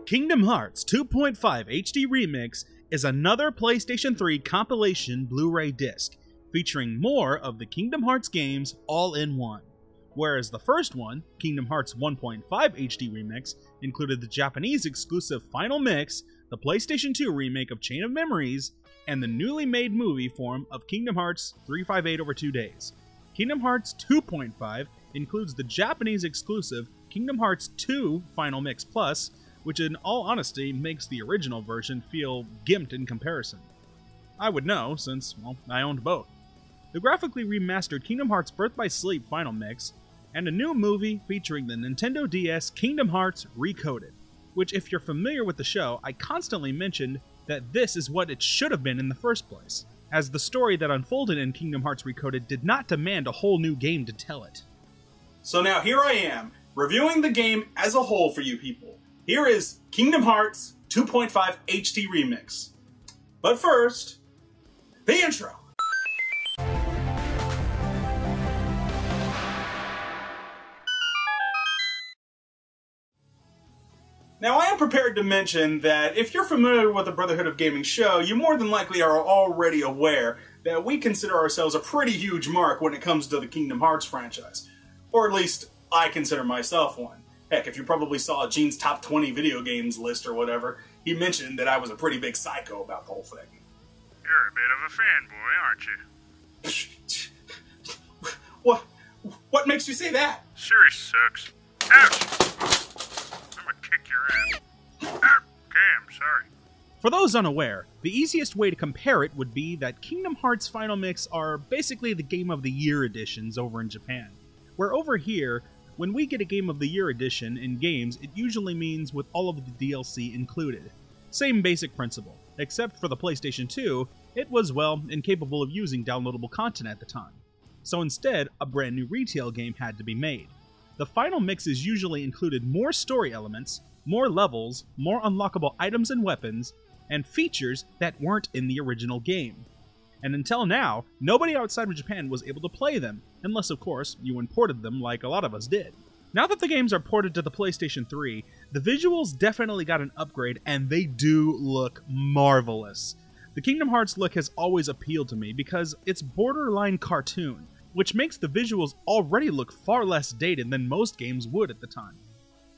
Kingdom Hearts 2.5 HD Remix is another PlayStation 3 compilation Blu-ray disc, featuring more of the Kingdom Hearts games all in one. Whereas the first one, Kingdom Hearts 1.5 HD Remix, included the Japanese exclusive Final Mix, the PlayStation 2 remake of Chain of Memories, and the newly made movie form of Kingdom Hearts 358 Over 2 Days. Kingdom Hearts 2.5 includes the Japanese exclusive Kingdom Hearts 2 Final Mix Plus, which in all honesty makes the original version feel gimped in comparison. I would know, since, well, I owned both. The graphically remastered Kingdom Hearts Birth by Sleep Final Mix, and a new movie featuring the Nintendo DS Kingdom Hearts Recoded, which if you're familiar with the show, I constantly mentioned that this is what it should have been in the first place, as the story that unfolded in Kingdom Hearts Recoded did not demand a whole new game to tell it. So now here I am, reviewing the game as a whole for you people. Here is Kingdom Hearts 2.5 HD Remix. But first, the intro! Now, I am prepared to mention that if you're familiar with the Brotherhood of Gaming show, you more than likely are already aware that we consider ourselves a pretty huge mark when it comes to the Kingdom Hearts franchise. Or at least, I consider myself one. Heck, if you probably saw Gene's top 20 video games list or whatever, he mentioned that I was a pretty big psycho about the whole thing. You're a bit of a fanboy, aren't you? What makes you say that? Series sucks. Ouch! I'm gonna kick your ass. Okay, I'm sorry. For those unaware, the easiest way to compare it would be that Kingdom Hearts Final Mix are basically the Game of the Year editions over in Japan, where over here, when we get a Game of the Year edition in games, it usually means with all of the DLC included. Same basic principle, except for the PlayStation 2, it was, well, incapable of using downloadable content at the time. So instead, a brand new retail game had to be made. The Final Mixes usually included more story elements, more levels, more unlockable items and weapons, and features that weren't in the original game. And until now, nobody outside of Japan was able to play them, unless of course you imported them like a lot of us did. Now that the games are ported to the PlayStation 3, the visuals definitely got an upgrade and they do look marvelous. The Kingdom Hearts look has always appealed to me because it's borderline cartoon, which makes the visuals already look far less dated than most games would at the time.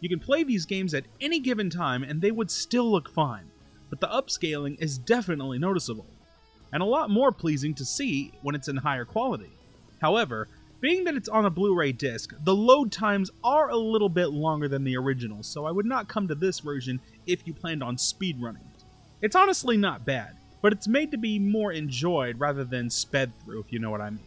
You can play these games at any given time and they would still look fine, but the upscaling is definitely noticeable, and a lot more pleasing to see when it's in higher quality. However, being that it's on a Blu-ray disc, the load times are a little bit longer than the original, so I would not come to this version if you planned on speedrunning it. It's honestly not bad, but it's made to be more enjoyed rather than sped through, if you know what I mean.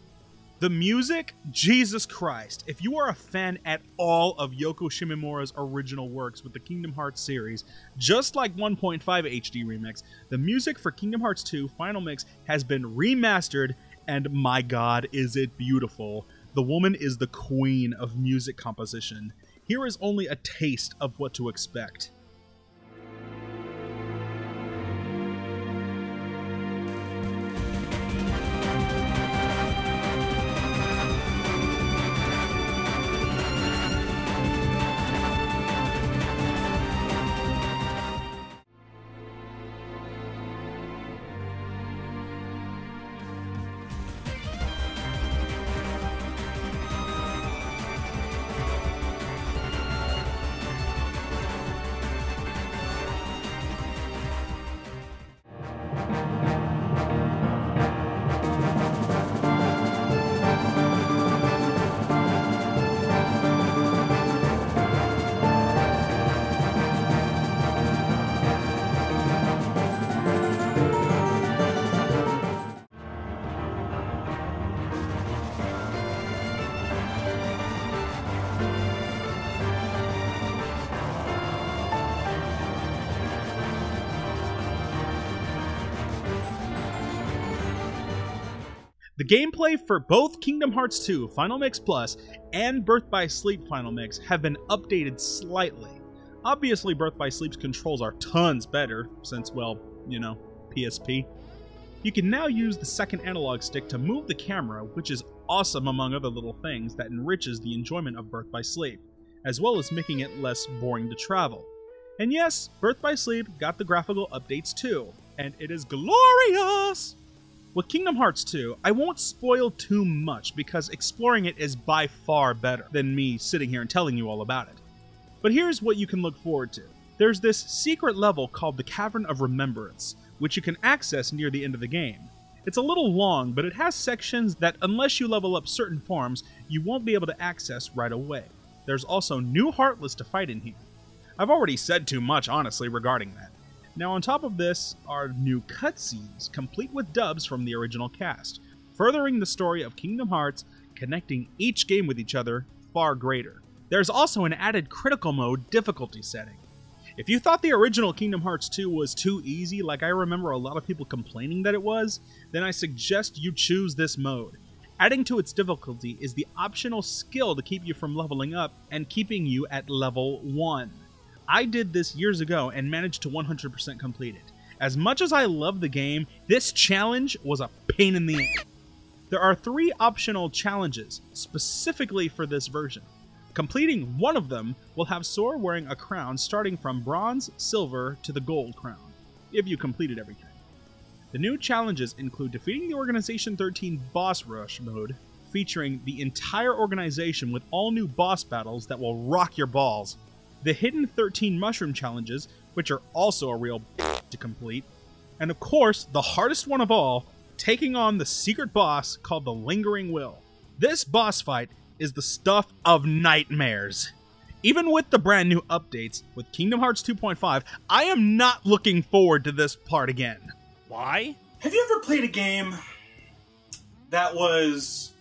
The music? Jesus Christ. If you are a fan at all of Yoko Shimomura's original works with the Kingdom Hearts series, just like 1.5 HD Remix, the music for Kingdom Hearts 2 Final Mix has been remastered, and my god, is it beautiful. The woman is the queen of music composition. Here is only a taste of what to expect. The gameplay for both Kingdom Hearts 2 Final Mix Plus and Birth by Sleep Final Mix have been updated slightly. Obviously, Birth by Sleep's controls are tons better, since, well, you know, PSP. You can now use the second analog stick to move the camera, which is awesome among other little things that enriches the enjoyment of Birth by Sleep, as well as making it less boring to travel. And yes, Birth by Sleep got the graphical updates too, and it is glorious! With Kingdom Hearts 2, I won't spoil too much because exploring it is by far better than me sitting here and telling you all about it. But here's what you can look forward to. There's this secret level called the Cavern of Remembrance, which you can access near the end of the game. It's a little long, but it has sections that, unless you level up certain forms, you won't be able to access right away. There's also new Heartless to fight in here. I've already said too much, honestly, regarding that. Now, on top of this are new cutscenes, complete with dubs from the original cast, furthering the story of Kingdom Hearts, connecting each game with each other far greater. There's also an added critical mode difficulty setting. If you thought the original Kingdom Hearts 2 was too easy, like I remember a lot of people complaining that it was, then I suggest you choose this mode. Adding to its difficulty is the optional skill to keep you from leveling up and keeping you at level 1. I did this years ago and managed to 100% complete it. As much as I love the game, this challenge was a pain in the ass. There are 3 optional challenges specifically for this version. Completing one of them will have Sora wearing a crown starting from bronze, silver to the gold crown, if you completed everything. The new challenges include defeating the Organization 13 Boss Rush mode, featuring the entire organization with all new boss battles that will rock your balls, the Hidden 13 Mushroom challenges, which are also a real to complete, and of course, the hardest one of all, taking on the secret boss called the Lingering Will. This boss fight is the stuff of nightmares. Even with the brand new updates, with Kingdom Hearts 2.5, I am not looking forward to this part again. Why? Have you ever played a game that was,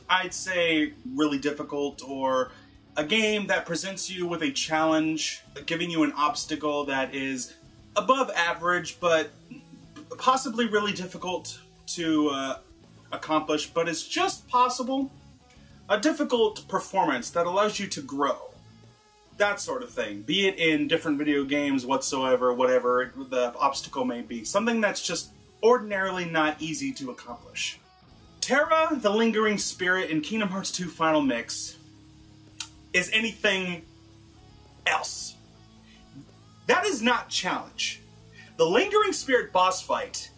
I'd say, really difficult, or a game that presents you with a challenge, giving you an obstacle that is above average, but possibly really difficult to accomplish, but it's just possible? A difficult performance that allows you to grow. That sort of thing. Be it in different video games whatsoever, whatever the obstacle may be. Something that's just ordinarily not easy to accomplish. Terra, the Lingering Spirit in Kingdom Hearts 2 Final Mix is anything else. That is not challenge. The Lingering Spirit boss fight,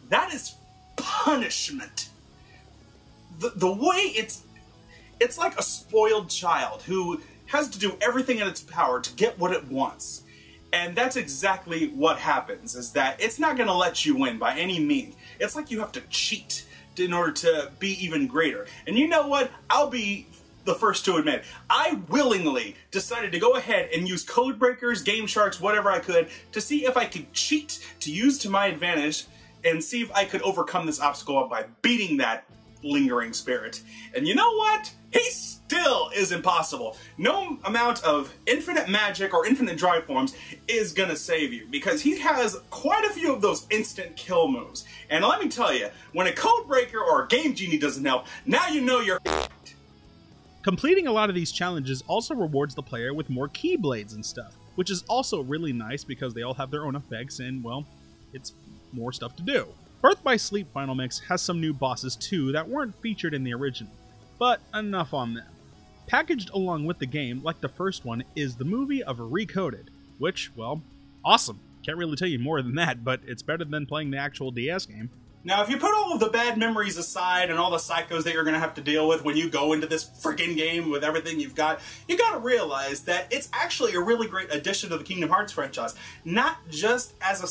that is punishment. The way it's like a spoiled child who has to do everything in its power to get what it wants. And that's exactly what happens, is that it's not going to let you win by any means. It's like you have to cheat in order to be even greater. And you know what? I'll be the first to admit, I willingly decided to go ahead and use code breakers, game sharks, whatever I could, to see if I could cheat to use to my advantage and see if I could overcome this obstacle by beating that Lingering Spirit. And you know what? He still is impossible. No amount of infinite magic or infinite drive forms is gonna save you, because he has quite a few of those instant kill moves. And let me tell you, when a code breaker or a game genie doesn't help, now you know you're Completing a lot of these challenges also rewards the player with more keyblades and stuff, which is also really nice because they all have their own effects and, well, it's more stuff to do. Birth by Sleep Final Mix has some new bosses too that weren't featured in the original, but enough on them. Packaged along with the game, like the first one, is the movie of Recoded, which, well, awesome. Can't really tell you more than that, but it's better than playing the actual DS game. Now, if you put all of the bad memories aside and all the psychos that you're going to have to deal with when you go into this freaking game with everything you've got, you got to realize that it's actually a really great addition to the Kingdom Hearts franchise. Not just as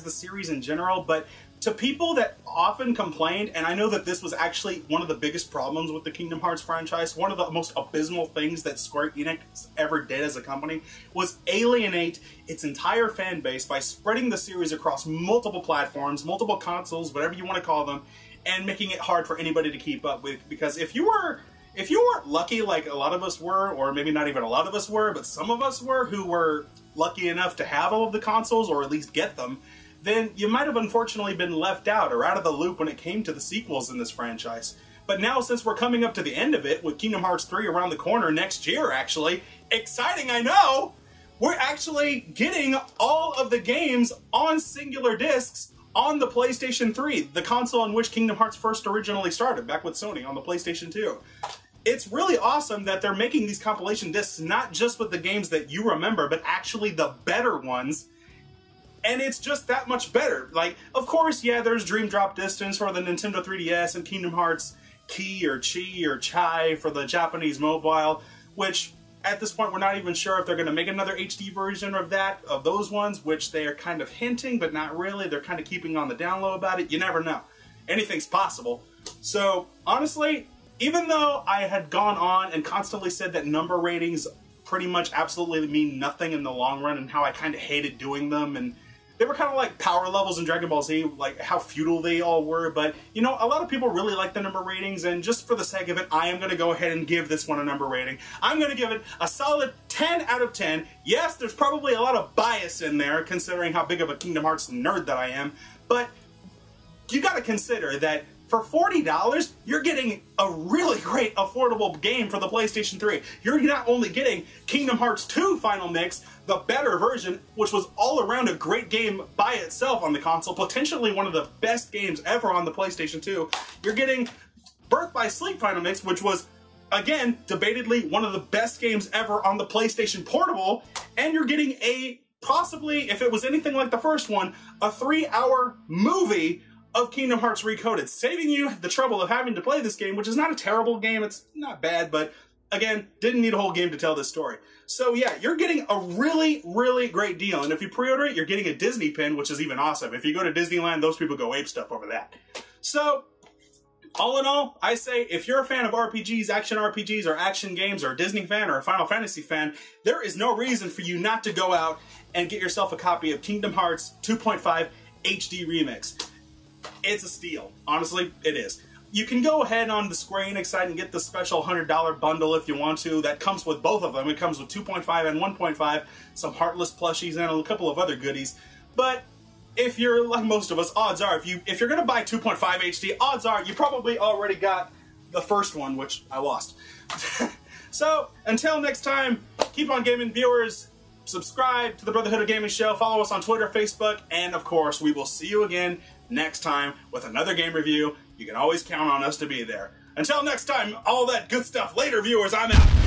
the series in general, but to people that often complained, and I know that this was actually one of the biggest problems with the Kingdom Hearts franchise, one of the most abysmal things that Square Enix ever did as a company, was alienate its entire fan base by spreading the series across multiple platforms, multiple consoles, whatever you want to call them, and making it hard for anybody to keep up with. Because if you weren't lucky like a lot of us were, or maybe not even a lot of us were, but some of us were, who were lucky enough to have all of the consoles, or at least get them, then you might have unfortunately been left out or out of the loop when it came to the sequels in this franchise. But now, since we're coming up to the end of it, with Kingdom Hearts 3 around the corner next year, actually, exciting, I know, we're actually getting all of the games on singular discs on the PlayStation 3, the console on which Kingdom Hearts first originally started, back with Sony on the PlayStation 2. it's really awesome that they're making these compilation discs not just with the games that you remember, but actually the better ones. And it's just that much better. Like, of course, yeah, there's Dream Drop Distance for the Nintendo 3DS and Kingdom Hearts Key or Chi or Chai for the Japanese mobile, which at this point we're not even sure if they're going to make another HD version of those ones, which they are kind of hinting, but not really. They're kind of keeping on the down low about it. You never know. Anything's possible. So, honestly, even though I had gone on and constantly said that number ratings pretty much absolutely mean nothing in the long run and how I kind of hated doing them, and they were kind of like power levels in Dragon Ball Z, like how futile they all were, but, you know, a lot of people really like the number ratings, and just for the sake of it, I am going to go ahead and give this one a number rating. I'm going to give it a solid 10 out of 10. Yes, there's probably a lot of bias in there, considering how big of a Kingdom Hearts nerd that I am, but you got to consider that for $40, you're getting a really great affordable game for the PlayStation 3. You're not only getting Kingdom Hearts 2 Final Mix, the better version, which was all around a great game by itself on the console, potentially one of the best games ever on the PlayStation 2. You're getting Birth by Sleep Final Mix, which was, again, debatedly one of the best games ever on the PlayStation Portable, and you're getting a, possibly, if it was anything like the first one, a 3-hour movie of Kingdom Hearts Recoded, saving you the trouble of having to play this game, which is not a terrible game. It's not bad, but again, didn't need a whole game to tell this story. So yeah, you're getting a really, really great deal. And if you pre-order it, you're getting a Disney pin, which is even awesome. If you go to Disneyland, those people go ape stuff over that. So, all in all, I say if you're a fan of RPGs, or action games, or a Disney fan, or a Final Fantasy fan, there is no reason for you not to go out and get yourself a copy of Kingdom Hearts 2.5 HD Remix. It's a steal. Honestly, it is. You can go ahead on the Square Enix side and get the special $100 bundle if you want to. That comes with both of them. It comes with 2.5 and 1.5, some Heartless plushies, and a couple of other goodies. But if you're like most of us, odds are, if you're going to buy 2.5 HD, odds are you probably already got the first one, which I lost. So, until next time, keep on gaming, viewers. Subscribe to the Brotherhood of Gaming Show. Follow us on Twitter, Facebook, and of course, we will see you again next time with another game review. You can always count on us to be there. Until next time, all that good stuff later, viewers. I'm out.